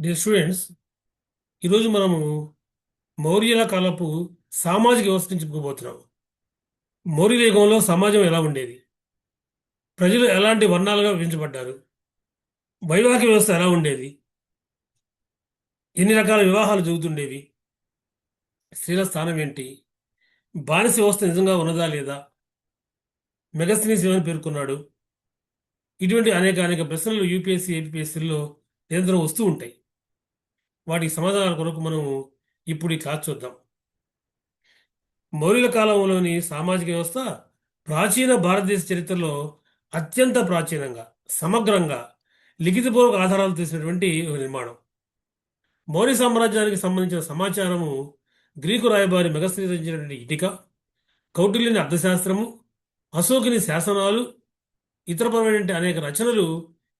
Dear students, ఈరోజు మనము మౌర్యుల కాలపు సామాజిక వ్యవస్థ నుంచి చెప్పుకోబోతున్నాం. మౌర్యుల యుగంలో సమాజం ఎలా ఉండేది, ప్రజలు ఎలాంటి వర్ణాలుగా విభజించబడ్డారు, వైవాహిక వ్యవస్థ ఎలా ఉండేది, ఎన్ని రకాల వివాహాలు జరుగుతుండేవి, స్త్రీల స్థానం ఏంటి, బానిస వ్యవస్థ నిజంగా ఉన్నదా లేదా, మెగస్తనీస్ ఏమని పేర్కొన్నాడు. ఇటువంటి అనేక అనేక ప్రశ్నలు యూపీఎస్సీ ఏపీఎస్సీల్లో నిరంతరం వస్తూ ఉంటాయి. వాటికి సమాధానాల కొరకు మనం ఇప్పుడు ఈ క్లాస్ చూద్దాం. మౌర్యుల కాలంలోని సామాజిక వ్యవస్థ ప్రాచీన భారతదేశ చరిత్రలో అత్యంత ప్రాచీనంగా, సమగ్రంగా, లిఖితపూర్వక ఆధారాలు తీసినటువంటి ఒక నిర్మాణం. మౌర్య సామ్రాజ్యానికి సంబంధించిన సమాచారము గ్రీకు రాయబారి మెగస్తనీస్ రచించినటువంటి ఇటిక, కౌటిల్యుని అర్థశాస్త్రము, అశోకుని శాసనాలు, ఇతరపరమైనటువంటి అనేక రచనలు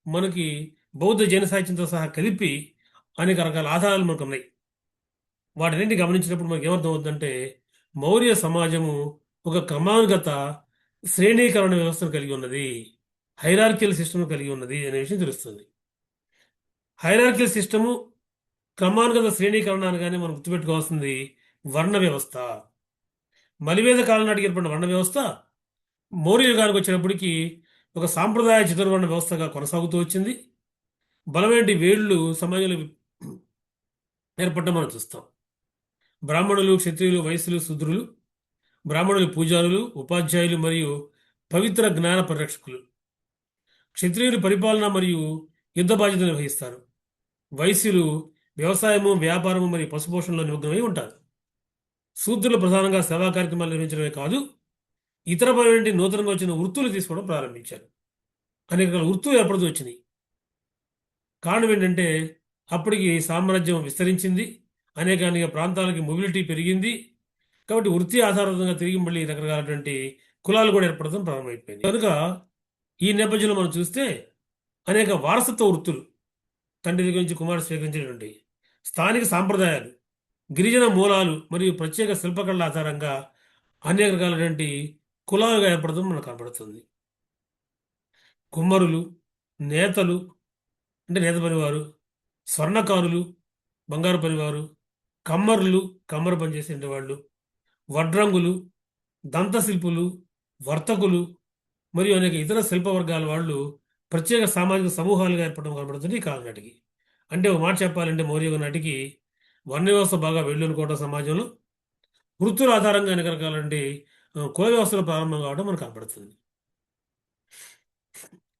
మనకి బౌద్ధ జైన సాహిత్యంతో సహా కలిపి అనేక రకాల ఆధారాలు మనకు ఉన్నాయి. వాటిని గమనించినప్పుడు మనకు ఏమర్థమవుతుందంటే మౌర్య సమాజము ఒక క్రమానుగత శ్రేణీకరణ వ్యవస్థను కలిగి ఉన్నది, హైరార్కియల్ సిస్టమ్ కలిగి ఉన్నది అనే విషయం తెలుస్తుంది. హైరార్కియల్ సిస్టము, క్రమానుగత శ్రేణీకరణ అనగానే మనం గుర్తుపెట్టుకోవాల్సింది వర్ణ వ్యవస్థ. మలివేద కాలం నాటికి ఏర్పడిన వర్ణ వ్యవస్థ మౌర్య యుగానికి వచ్చినప్పటికీ ఒక సాంప్రదాయ చతుర్వర్ణ వ్యవస్థగా కొనసాగుతూ వచ్చింది. బలమైన వేళ్లు సమాజంలో ఏర్పడటం మనం చూస్తాం. బ్రాహ్మణులు, క్షత్రియులు, వైశ్యులు, శూద్రులు, బ్రాహ్మణులు పూజారులు, ఉపాధ్యాయులు మరియు పవిత్ర జ్ఞాన పరిరక్షకులు. క్షత్రియులు పరిపాలన మరియు యుద్ధ బాధ్యతలు నిర్వహిస్తారు. వైశ్యులు వ్యవసాయము, వ్యాపారము మరియు పశుపోషణలో నిమగ్నమై ఉంటారు. శూద్రులు ప్రధానంగా సేవా కార్యక్రమాలు నిర్వహించడమే కాదు, ఇతరమైన నూతనంగా వచ్చిన వృత్తులు తీసుకోవడం ప్రారంభించారు. అనేక రకాల వృత్తులు ఏర్పడుతూ వచ్చినాయి. కారణం ఏంటంటే అప్పటికి సామ్రాజ్యం విస్తరించింది, అనేక అనేక ప్రాంతాలకి మొబిలిటీ పెరిగింది. కాబట్టి వృత్తి ఆధారంగా తిరిగి మళ్ళీ రకరకాలటువంటి కులాలు కూడా ఏర్పడటం ప్రారంభమైపోయింది. కనుక ఈ నేపథ్యంలో మనం చూస్తే అనేక వారసత్వ వృత్తులు, తండ్రి దగ్గర నుంచి కుమారుడు స్వీకరించినటువంటి స్థానిక సాంప్రదాయాలు, గిరిజన మూలాలు మరియు ప్రత్యేక శిల్పకళల ఆధారంగా అనేక రకాలైనటువంటి కులాలుగా ఏర్పడటం మనకు కనబడుతుంది. కుమ్మరులు, నేతలు అంటే నేత పనివారు, స్వర్ణకారులు, బంగారు పనివారు, కమ్మరులు, కమ్మర పనిచేసే వాళ్ళు, వడ్రంగులు, దంతశిల్పులు, వర్తకులు మరియు అనేక ఇతర శిల్ప వర్గాల వాళ్ళు ప్రత్యేక సామాజిక సమూహాలుగా ఏర్పడడం కనబడుతుంది ఈ కాలం నాటికి. అంటే ఒక మాట చెప్పాలంటే మౌర్య నాటికి వర్ణ వ్యవస్థ బాగా వెళ్ళునుకోవడం, సమాజంలో వృత్తుల ఆధారంగా అనేక రకాలంటే కుల వ్యవస్థలు ప్రారంభం కావడం మనకు కనబడుతుంది.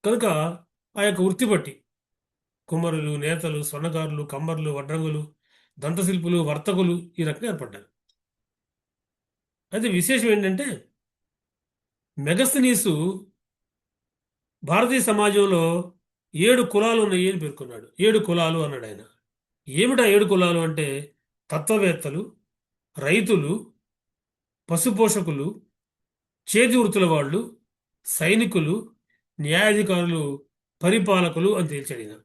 కనుక ఆ యొక్క వృత్తి బట్టి కుమ్మరులు, నేతలు, స్వర్ణకారులు, కమ్మరులు, వడ్రంగులు, దంతశిల్పులు, వర్తకులు ఈ రకంగా ఏర్పడ్డారు. అయితే విశేషం ఏంటంటే మెగస్తనీసు భారతీయ సమాజంలో 7 కులాలు ఉన్నాయి అని పేర్కొన్నాడు. 7 కులాలు అన్నాడు ఆయన. ఏమిటా 7 కులాలు అంటే తత్వవేత్తలు, రైతులు, పశుపోషకులు, చేతి వృత్తుల వాళ్ళు, సైనికులు, న్యాయాధికారులు, పరిపాలకులు అని తేల్చాడు ఈయన.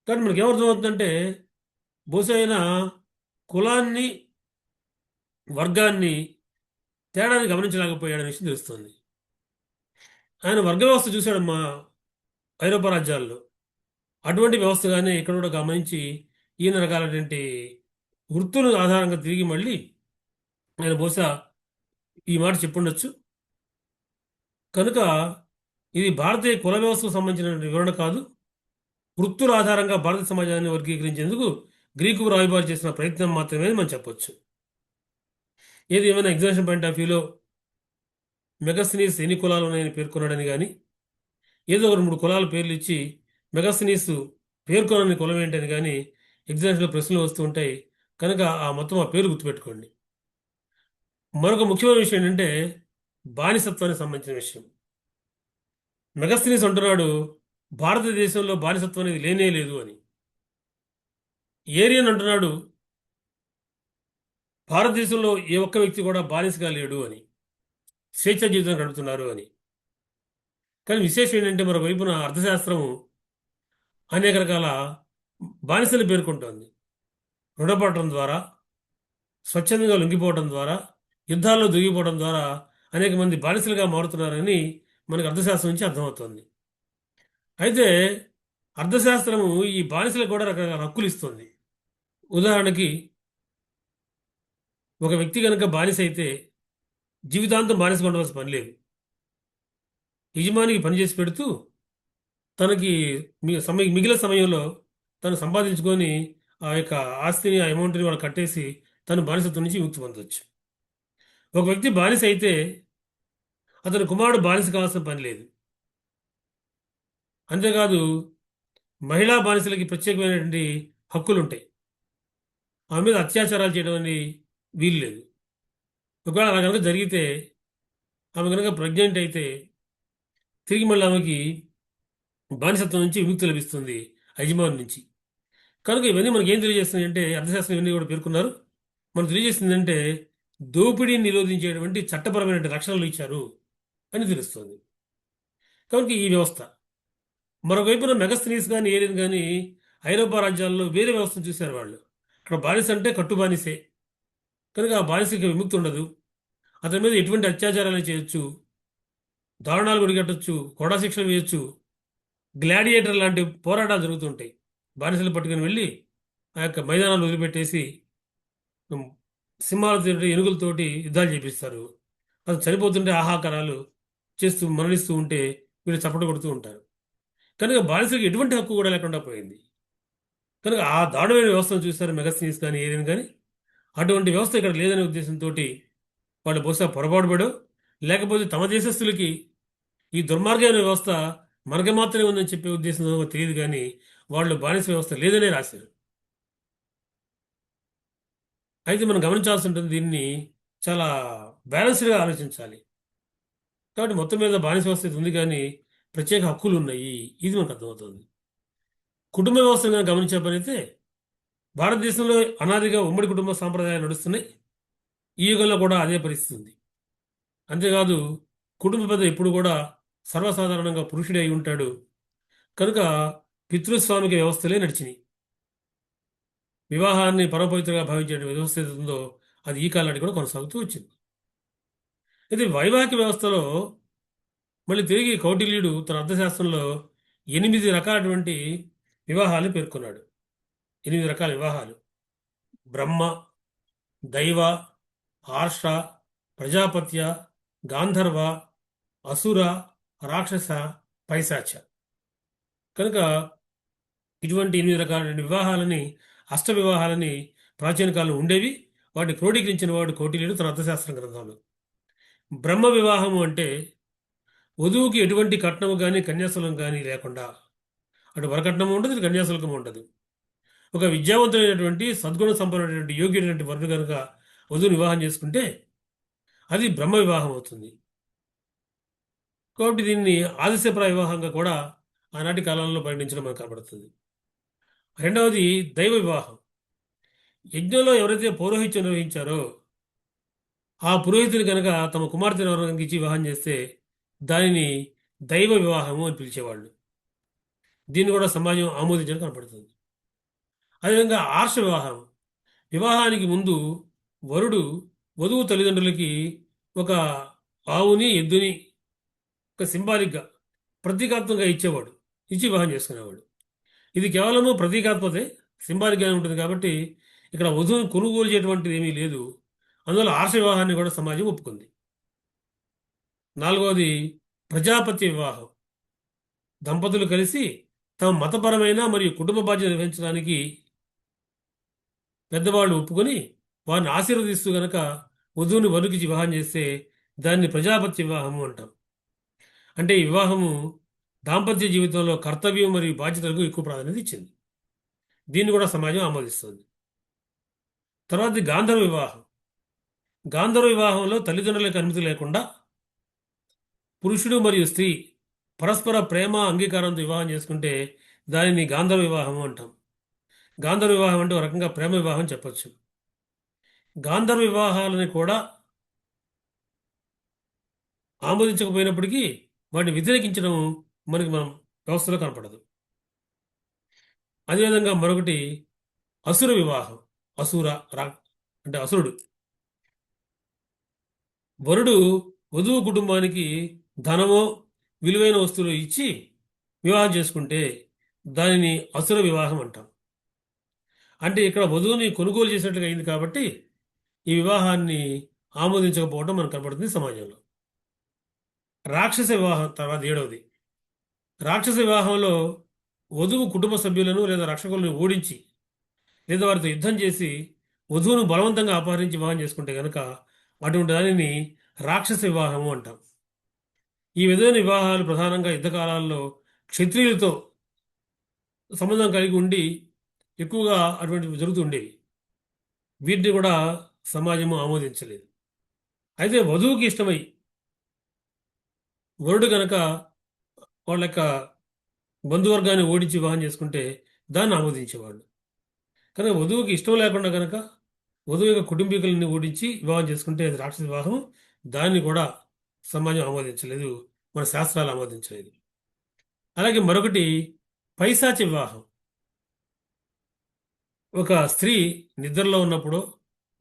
కానీ మనకి ఏమర్థమవుతుందంటే బహుశా ఆయన కులాన్ని, వర్గాన్ని తేడాన్ని గమనించలేకపోయాడనే విషయం తెలుస్తుంది. ఆయన వర్గ వ్యవస్థ చూశాడమ్మా ఐరోపా రాజ్యాల్లో. అటువంటి వ్యవస్థగానే ఇక్కడ కూడా గమనించి ఈయన రకాలైనటువంటి వృత్తుల ఆధారంగా తిరిగి మళ్ళీ ఆయన బహుశా ఈ మాట చెప్పుండొచ్చు. కనుక ఇది భారతీయ కుల వ్యవస్థకు సంబంధించిన వివరణ కాదు, వృత్తుల ఆధారంగా భారత సమాజాన్ని వర్గీకరించేందుకు గ్రీకు రాయబారి చేసిన ప్రయత్నం మాత్రమే మనం చెప్పొచ్చు. ఏది ఏమైనా ఎగ్జామినేషన్ పాయింట్ ఆఫ్ వ్యూలో మెగస్తనీస్ ఎన్ని కులాలు ఉన్నాయని పేర్కొన్నాడని కానీ, ఏదో ఒక 3 కులాల పేర్లు ఇచ్చి మెగస్తనీస్ పేర్కొనని కులం ఏంటని కానీ ఎగ్జామ్స్లో ప్రశ్నలు వస్తూ ఉంటాయి. కనుక ఆ పేరు గుర్తుపెట్టుకోండి. మరొక ముఖ్యమైన విషయం ఏంటంటే బానిసత్వానికి సంబంధించిన విషయం. మెగస్తనీస్ అంటున్నాడు భారతదేశంలో బానిసత్వం అనేది లేనే లేదు అని. ఏరియన్ అంటున్నాడు భారతదేశంలో ఏ ఒక్క వ్యక్తి కూడా బానిసగా లేడు అని, స్వేచ్ఛ జీవితం గడుపుతున్నారు అని. కానీ విశేషం ఏంటంటే మరొక వైపున అర్థశాస్త్రము అనేక రకాల బానిసలు పేర్కొంటోంది. రుణపడటం ద్వారా, స్వచ్ఛందంగా లొంగిపోవడం ద్వారా, యుద్ధాల్లో దిగిపోవడం ద్వారా అనేక మంది బానిసలుగా మారుతున్నారని మనకు అర్థశాస్త్రం నుంచి అర్థమవుతోంది. అయితే అర్థశాస్త్రము ఈ బానిసలకు కూడా రకరకాల హక్కులు ఇస్తుంది. ఉదాహరణకి ఒక వ్యక్తి కనుక బానిస అయితే జీవితాంతం బానిసగా ఉండవలసిన పని లేదు. యజమానికి పనిచేసి పెడుతూ తనకి మిగిలిన సమయంలో తను సంపాదించుకొని ఆ యొక్క ఆస్తిని, ఆ అమౌంట్ని వాళ్ళు కట్టేసి తను బానిసత్వం నుంచి విముక్తి పొందొచ్చు. ఒక వ్యక్తి బానిస అయితే అతని కుమారుడు బానిస కావాల్సిన పని లేదు. అంతేకాదు మహిళా బానిసలకి ప్రత్యేకమైనటువంటి హక్కులు ఉంటాయి. ఆమె మీద అత్యాచారాలు చేయడం అని వీలు లేదు. ఒకవేళ అలా కనుక జరిగితే ఆమె కనుక ప్రెగ్నెంట్ అయితే తిరిగి మళ్ళీ ఆమెకి బానిసత్వం నుంచి విముక్తి లభిస్తుంది యజమాని నుంచి. కనుక ఇవన్నీ మనకి ఏం తెలియజేస్తున్నాయి అంటే అర్థశాస్త్రం ఇవన్నీ కూడా పేర్కొన్నారు. మనకు తెలియజేస్తుందంటే దోపిడీని నిరోధించేటువంటి చట్టపరమైన రక్షణలు ఇచ్చారు అని తెలుస్తుంది. కనుక ఈ వ్యవస్థ మరొక వైపున మెగస్తనీస్ కానీ ఏలియన్ కానీ ఐరోపా రాజ్యాల్లో వేరే వ్యవస్థను చూశారు వాళ్ళు. అక్కడ బానిస అంటే కట్టు బానిసే. కనుక ఆ బానిసకి విముక్తి ఉండదు. అతని మీద ఎటువంటి అత్యాచారాలు చేయొచ్చు, దారుణాలు గుడిగట్టొచ్చు, కొడా శిక్షలు వేయొచ్చు. గ్లాడియేటర్ లాంటి పోరాటాలు జరుగుతుంటాయి. బానిసలు పట్టుకుని వెళ్ళి ఆ యొక్క మైదానాలు వదిలిపెట్టేసి ఉమ్, సింహాలతో ఏనుగులతోటి యుద్ధాలు చేపిస్తారు. అది చనిపోతుంటే ఆహాకారాలు చేస్తూ మరణిస్తూ ఉంటే వీళ్ళు చప్పట్లు కొడుతూ ఉంటారు. కనుక బానిసలకు ఎటువంటి హక్కు కూడా లేకుండా పోయింది. కనుక ఆ దారుణమైన వ్యవస్థను చూస్తారు మెగస్తనీస్ కానీ ఏదైనా కానీ. అటువంటి వ్యవస్థ ఇక్కడ లేదనే ఉద్దేశంతో వాళ్ళు బహుశా పొరపాటు పడో, లేకపోతే తమ దేశస్తులకి ఈ దుర్మార్గమైన వ్యవస్థ మనకి మాత్రమే ఉందని చెప్పే ఉద్దేశంతో తెలియదు కానీ వాళ్ళు బానిస వ్యవస్థ లేదనే రాశారు. అయితే మనం గమనించాల్సి ఉంటుంది, దీన్ని చాలా బ్యాలెన్స్డ్గా ఆలోచించాలి. కాబట్టి మొత్తం మీద బానిస వ్యవస్థ అయితే ఉంది కానీ ప్రత్యేక హక్కులు ఉన్నాయి. ఇది మనకు అర్థమవుతుంది. కుటుంబ వ్యవస్థను కనుక గమనించే పని అయితే భారతదేశంలో అనాదిగా ఉమ్మడి కుటుంబ సాంప్రదాయాలు నడుస్తున్నాయి. ఈ యుగంలో కూడా అదే పరిస్థితి ఉంది. అంతేకాదు కుటుంబ పెద్ద ఎప్పుడు కూడా సర్వసాధారణంగా పురుషుడే అయి ఉంటాడు. కనుక పితృస్వామిక వ్యవస్థలే నడిచినాయి. వివాహాన్ని పరమపవిత్రంగా భావించే వ్యవస్థ ఏదైతే ఉందో అది ఈ కాలానికి కూడా కొనసాగుతూ వచ్చింది. అయితే వైవాహిక వ్యవస్థలో మళ్ళీ తిరిగి కౌటిల్యుడు తన అర్థశాస్త్రంలో 8 రకాలటువంటి వివాహాలు పేర్కొన్నాడు. 8 రకాల వివాహాలు: బ్రహ్మ, దైవ, ఆర్ష, ప్రజాపత్య, గాంధర్వ, అసుర, రాక్షస, పైశాచ. కనుక ఇటువంటి 8 రకాలైన వివాహాలని, అష్ట వివాహాలని ప్రాచీన కాలంలో ఉండేవి. వాటిని క్రోడీకరించిన వాడు కౌటిల్యుడు తన అర్థశాస్త్రం గ్రంథంలో. బ్రహ్మ వివాహము అంటే వధువుకి ఎటువంటి కట్నము కానీ కన్యాశుల్కం కానీ లేకుండా, అటు వరకట్నము ఉండదు, ఇటు కన్యాశుల్కం ఉండదు. ఒక విద్యావంతుడైనటువంటి సద్గుణ సంపన్నమైనటువంటి యోగ్యుడైనటువంటి వరుడు కనుక వధువుని వివాహం చేసుకుంటే అది బ్రహ్మ వివాహం అవుతుంది. కాబట్టి దీన్ని ఆదర్శప్రాయ వివాహంగా కూడా ఆనాటి కాలంలో పరిగణించడం మనకు కనబడుతుంది. రెండవది దైవ వివాహం. యజ్ఞంలో ఎవరైతే పౌరోహిత్యం నిర్వహించారో ఆ పురోహితుని కనుక తమ కుమార్తెను ఎవరికి ఇచ్చి వివాహం చేస్తే దానిని దైవ వివాహము అని పిలిచేవాళ్ళు. దీన్ని కూడా సమాజం ఆమోదించడం కనపడుతుంది. అదేవిధంగా ఆర్ష వివాహం. వివాహానికి ముందు వరుడు వధువు తల్లిదండ్రులకి ఒక ఆవుని, ఎద్దుని ఒక సింబాలిక్గా, ప్రతీకాత్మకంగా ఇచ్చేవాడు. ఇచ్చి వివాహం చేసుకునేవాడు. ఇది కేవలము ప్రతీకాత్మతే, సింబాలిక్గా ఉంటుంది కాబట్టి ఇక్కడ వధువును కొనుగోలు చేయటువంటిది ఏమీ లేదు. అందువల్ల ఆర్ష వివాహాన్ని కూడా సమాజం ఒప్పుకుంది. నాలుగవది ప్రజాపత్య వివాహం. దంపతులు కలిసి తమ మతపరమైన మరియు కుటుంబ బాధ్యత నిర్వహించడానికి పెద్దవాళ్ళు ఒప్పుకొని వారిని ఆశీర్వదిస్తూ గనక వధువుని వరుడికి వివాహం చేస్తే దాన్ని ప్రజాపత్య వివాహము అంటాం. అంటే ఈ వివాహము దాంపత్య జీవితంలో కర్తవ్యం మరియు బాధ్యతలకు ఎక్కువ ప్రాధాన్యత ఇచ్చింది. దీన్ని కూడా సమాజం ఆమోదిస్తుంది. తర్వాత గాంధర్వ వివాహం. గాంధర్వ వివాహంలో తల్లిదండ్రులకు అనుమతి లేకుండా పురుషుడు మరియు స్త్రీ పరస్పర ప్రేమ అంగీకారంతో వివాహం చేసుకుంటే దానిని గాంధర్వ వివాహం అంటాం. గాంధర్వ వివాహం అంటే ఒక రకంగా ప్రేమ వివాహం చెప్పొచ్చు. గాంధర్వ వివాహాలని కూడా ఆమోదించకపోయినప్పటికీ వాటిని వ్యతిరేకించడం మనకి మనం వ్యవస్థలో కనపడదు. అదేవిధంగా మరొకటి అసుర వివాహం. అసుర రా అంటే అసురుడు. వరుడు వధువు కుటుంబానికి ధనమో విలువైన వస్తువులు ఇచ్చి వివాహం చేసుకుంటే దానిని అసుర వివాహం అంటాం. అంటే ఇక్కడ వధువుని కొనుగోలు చేసినట్లుగా అయింది కాబట్టి ఈ వివాహాన్ని ఆమోదించకపోవడం మనకు కనపడుతుంది సమాజంలో. రాక్షస వివాహం తర్వాత ఏడవది. రాక్షస వివాహంలో వధువు కుటుంబ సభ్యులను లేదా రక్షకులను ఓడించి లేదా వారితో యుద్ధం చేసి వధువును బలవంతంగా అపహరించి వివాహం చేసుకుంటే గనక అటువంటి దానిని రాక్షస వివాహము అంటాం. ఈ విధమైన వివాహాలు ప్రధానంగా యుద్ధ కాలాల్లో క్షత్రియులతో సంబంధం కలిగి ఉండి ఎక్కువగా అటువంటివి జరుగుతుండేవి. వీటిని కూడా సమాజము ఆమోదించలేదు. అయితే వధువుకి ఇష్టమై వరుడు గనక వాళ్ళ యొక్క బంధువర్గాన్ని ఓడించి వివాహం చేసుకుంటే దాన్ని ఆమోదించేవాళ్ళు. కనుక వధువుకి ఇష్టం లేకుండా కనుక వధువు యొక్క కుటుంబీకులని ఓడించి వివాహం చేసుకుంటే అది రాక్షస వివాహం. దాన్ని కూడా సమాజం ఆమోదించలేదు, మన శాస్త్రాలు ఆమోదించలేదు. అలాగే మరొకటి పైశాచ వివాహం. ఒక స్త్రీ నిద్రలో ఉన్నప్పుడు,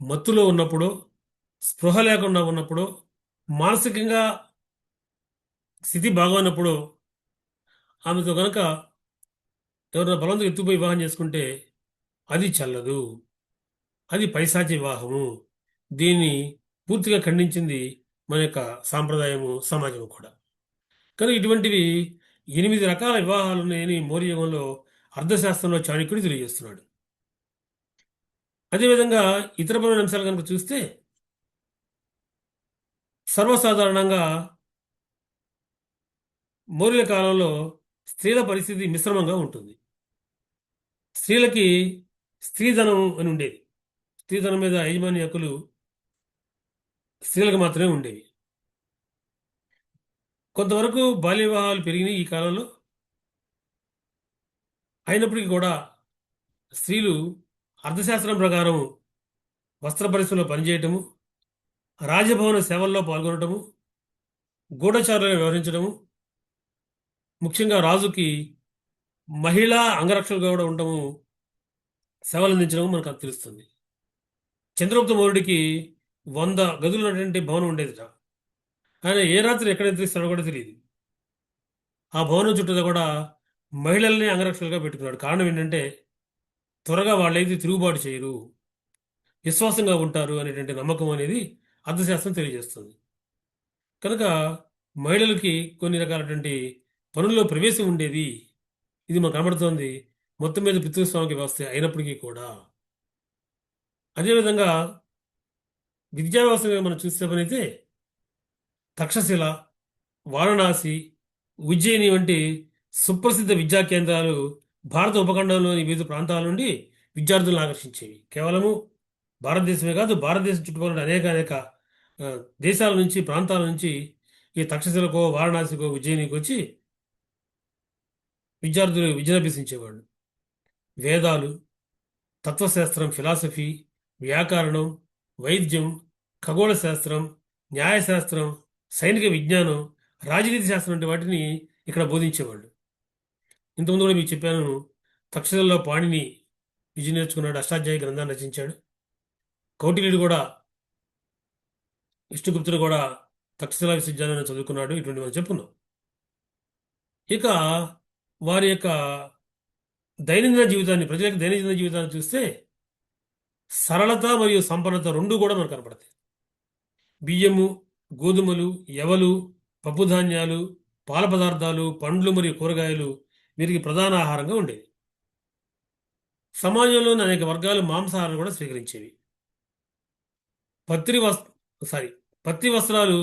మత్తులో ఉన్నప్పుడు, స్పృహ లేకుండా ఉన్నప్పుడు, మానసికంగా స్థితి బాగోన్నప్పుడు ఆమెతో గనక ఎవరైనా బలవంతం ఎత్తుకుపోయి వివాహం చేసుకుంటే అది చెల్లదు, అది పైశాచి వివాహము. దీన్ని పూర్తిగా ఖండించింది మన యొక్క సాంప్రదాయము, సమాజము కూడా. కానీ ఇటువంటివి 8 రకాల వివాహాలు ఉన్నాయని మౌర్యయుగంలో అర్థశాస్త్రంలో చాణక్యుడు తెలియజేస్తున్నాడు. అదేవిధంగా ఇతరపరమైన అంశాలు కనుక చూస్తే సర్వసాధారణంగా మౌర్యుల కాలంలో స్త్రీల పరిస్థితి మిశ్రమంగా ఉంటుంది. స్త్రీలకి స్త్రీధనం అని ఉండేది. స్త్రీధనం మీద యజమాని హక్కులు స్త్రీలకు మాత్రమే ఉండేవి. కొంతవరకు బాల్య వివాహాలు పెరిగినాయి ఈ కాలంలో. అయినప్పటికీ కూడా స్త్రీలు అర్థశాస్త్రం ప్రకారం వస్త్ర పరిశ్రమలో పనిచేయటము, రాజభవన సేవల్లో పాల్గొనటము, గూఢచారులుగా వ్యవహరించడము, ముఖ్యంగా రాజుకి మహిళా అంగరక్షకులుగా కూడా ఉండటము, సేవలు అందించడం మనకు తెలుస్తుంది. చంద్రగుప్త మౌర్యుడికి 100 గదులు ఉన్నటువంటి భవనం ఉండేదిట. ఆయన ఏ రాత్రి ఎక్కడ నిద్రిస్తాడో కూడా తెలియదు. ఆ భవనం చుట్టూ కూడా మహిళల్ని అంగరక్షకులుగా పెట్టుకున్నాడు. కారణం ఏంటంటే త్వరగా వాళ్ళైతే తిరుగుబాటు చేయరు, విశ్వాసంగా ఉంటారు అనేటువంటి నమ్మకం అనేది అర్థశాస్త్రం తెలియజేస్తుంది. కనుక మహిళలకి కొన్ని రకాలటువంటి పనుల్లో ప్రవేశం ఉండేది. ఇది మనకు కనబడుతోంది మొత్తం మీద పితృస్వామిక వ్యవస్థ అయినప్పటికీ కూడా. అదేవిధంగా విద్యా వ్యవస్థ మీద మనం చూసే పనైతే తక్షశిల, వారణాసి, ఉజ్జయిని వంటి సుప్రసిద్ధ విద్యా కేంద్రాలు భారత ఉపఖండంలోని వివిధ ప్రాంతాల నుండి విద్యార్థులను ఆకర్షించేవి. కేవలము భారతదేశమే కాదు, భారతదేశం చుట్టుపక్కల అనేక అనేక ఆ, దేశాల నుంచి, ప్రాంతాల నుంచి ఈ తక్షశిలకో, వారణాసికో, ఉజ్జయినికి వచ్చి విద్యార్థులు విద్యనభ్యసించేవాళ్ళు. వేదాలు, తత్వశాస్త్రం, ఫిలాసఫీ, వ్యాకరణం, వైద్యం, ఖగోళ శాస్త్రం, న్యాయశాస్త్రం, సైనిక విజ్ఞానం, రాజనీతి శాస్త్రం వంటి వాటిని ఇక్కడ బోధించేవాళ్ళు. ఇంతకుముందు కూడా మీకు చెప్పాను, తక్షశిలలో పాణిని విద్య నేర్చుకున్నాడు, అష్టాధ్యాయ గ్రంథాన్ని రచించాడు. కౌటిల్యుడు కూడా, విష్ణుగుప్తుడు కూడా తక్షశిల విశ్వవిద్యాలయంలో చదువుకున్నాడు. ఇటువంటి మనం చెప్పుకున్నాం. ఇక వారి యొక్క దైనందిన జీవితాన్ని, ప్రజల యొక్క దైనందిన జీవితాన్ని చూస్తే సరళత మరియు సంపన్నత రెండూ కూడా మనకు కనపడతాయి. బియ్యము, గోధుమలు, యవలు, పప్పుధాన్యాలు, పాల పదార్థాలు, పండ్లు మరియు కూరగాయలు వీరికి ప్రధాన ఆహారంగా ఉండేవి. సమాజంలోని అనేక వర్గాలు మాంసాహారం కూడా స్వీకరించేవి. పత్రి వస్ సారీ పత్తి వస్త్రాలు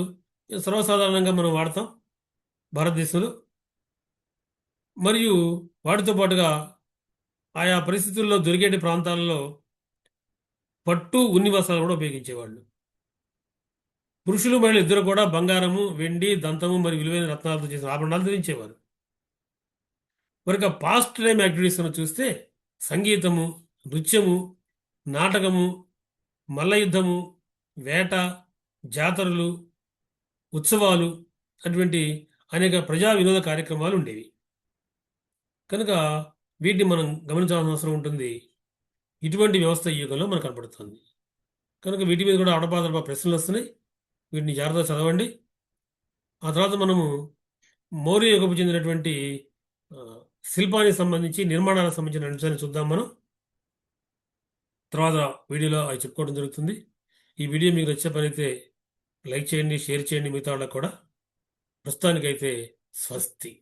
సర్వసాధారణంగా మనం వాడతాం భారతదేశంలో. మరియు వాటితో పాటుగా ఆయా పరిస్థితుల్లో దొరికేటి ప్రాంతాలలో పట్టు, ఉన్ని వస్త్రాలు కూడా ఉపయోగించేవాళ్ళు. పురుషులు మహిళలు ఇద్దరు కూడా బంగారము, వెండి, దంతము మరియు విలువైన రత్నాలతో చేసిన ఆభరణాలు ధరించేవారు. మరిక పాస్ట్ టైం యాక్టివిటీస్ చూస్తే సంగీతము, నృత్యము, నాటకము, మల్లయుద్ధము, వేట, జాతరలు, ఉత్సవాలు అటువంటి అనేక ప్రజా వినోద కార్యక్రమాలు ఉండేవి. కనుక వీటిని మనం గమనించాల్సిన అవసరం ఉంటుంది. ఇటువంటి వ్యవస్థ ఈ యుగంలో మనకు కనపడుతుంది. కనుక వీటి మీద కూడా అడపాదడపా ప్రశ్నలు వస్తున్నాయి. వీటిని జాగ్రత్తగా చదవండి. ఆ తర్వాత మనము మౌర్య యుగపు చెందినటువంటి ఆ, శిల్పానికి సంబంధించి నిర్మాణాలకు సంబంధించిన అంశాన్ని చూద్దాం మనం. తర్వాత వీడియోలో అవి చెప్పుకోవడం జరుగుతుంది. ఈ వీడియో మీకు నచ్చే పని అయితే లైక్ చేయండి, షేర్ చేయండి మిగతా వాళ్ళకు కూడా. ప్రస్తుతానికైతే స్వస్తి.